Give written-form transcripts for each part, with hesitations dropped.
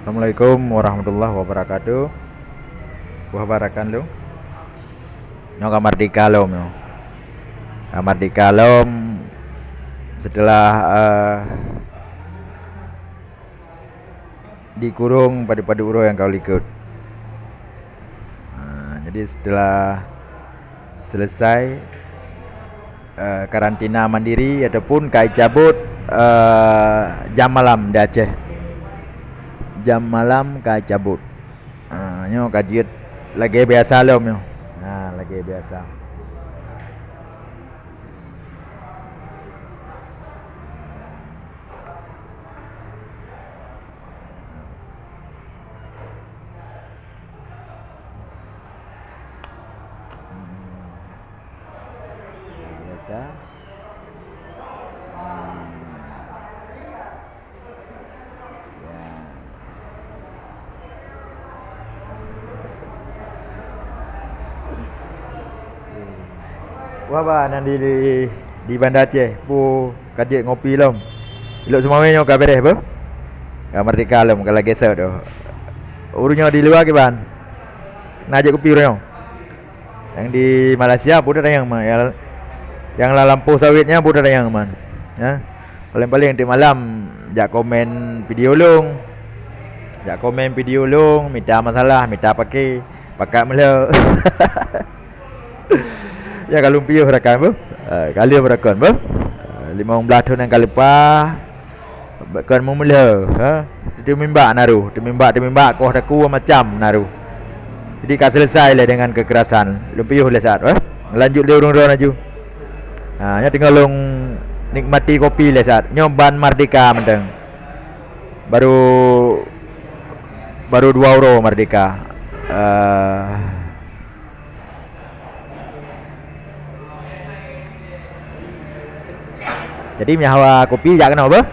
Assalamualaikum warahmatullahi wabarakatuh. Wabarakatuh. Nyo kamar di kalom nyo. Kamar di kalom setelah dikurung pada uro yang kau likut. Jadi setelah selesai karantina mandiri ataupun kai cabut jam malam di Aceh. Jam malam kai cabut. Nyo kajiut lagi biasa lom nyo. Lagi biasa. Biasa. Wah ba nanti di Banda Aceh pu kajiut ngopi lom. Ilok semua nyo ka beres apa? Ka merdeka lom kalau gesek tu. Urunyo di luar ke ban. Najak kopi urunyo. Yang di Malaysia pun ada yang yang lah lampu sawitnya pun ada yang man. Ya. Paling-paling di malam jak komen video long. Jak komen video long, minta masalah, minta pakai mela. Ya kalau piuh rakan bu. Kali berakon bu. 15 tahun yang lepas kan mula dia mimbak naru, dia mimbak kau aku macam naru. Jadi kan selesai lah dengan kekerasan. Lupiuh lah saat lanjut dia urung-urung laju. Nya tinggal long nikmati kopi lah saat. Nyoban merdeka menteng. Baru 2 euro merdeka. Jadi hawa kopi jak kena apa?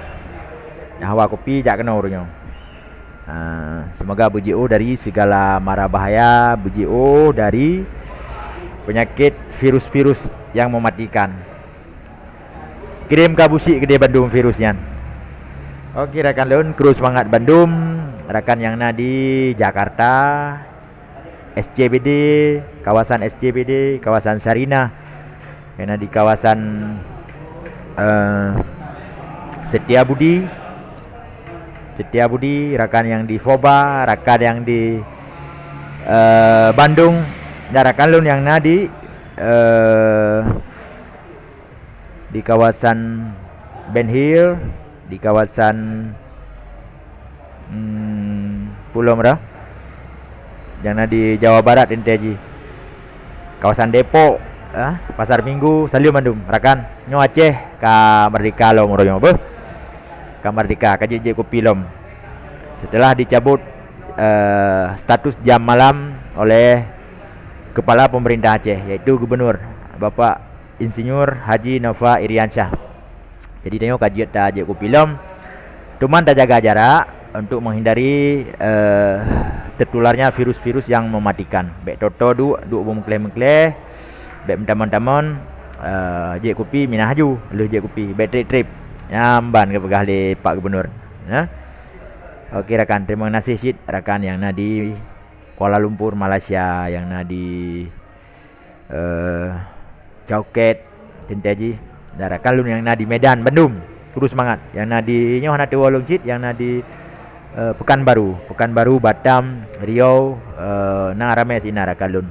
Hawa kopi jak kena urunyo. Semoga BJO dari segala mara bahaya, BJO dari penyakit virus-virus yang mematikan. Kirim kabusik ke dia Bandung virusnya. Okey rakan lun, kru semangat Bandung, rakan yang na di Jakarta, SCBD, kawasan SCBD, kawasan Sarina, yang di kawasan Setiabudi, rakan yang di Foba, rakan yang di Bandung, dan rakan lun yang na di kawasan Ben Hill, di kawasan Pulau Merah, yang na di Jawa Barat Inteji, kawasan Depok, Pasar Minggu, Saliu Bandung, rakan nyo Aceh ka merdeka lom royo apa? Ka merdeka kaji kopi lom. Setelah dicabut status jam malam oleh kepala pemerintah Aceh, yaitu Gubernur Bapak Insinyur Haji Nova Iriansyah. Jadi dia kaji ta kopi lom. Cuman tak jaga jarak untuk menghindari tertularnya virus-virus yang mematikan. Bek toto du mengkleh-mengkleh. Bek teman-teman je kopi minah haju lu je kopi bek trip nyamban ke pegah le Pak Gubernur ya. Okey rakan, terima kasih sit rakan yang na di Kuala Lumpur Malaysia, yang na di Chowket Tintaji, dan rakan lu yang na di Medan Bandung terus semangat, yang na di nyoh na Walong sit, yang na di Pekanbaru Batam Riau na ramai sina rakan lun.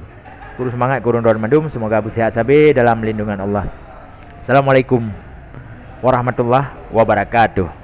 Kurus semangat kurun don mandum, semoga bersihat sabar dalam lindungan Allah. Assalamualaikum warahmatullahi wabarakatuh.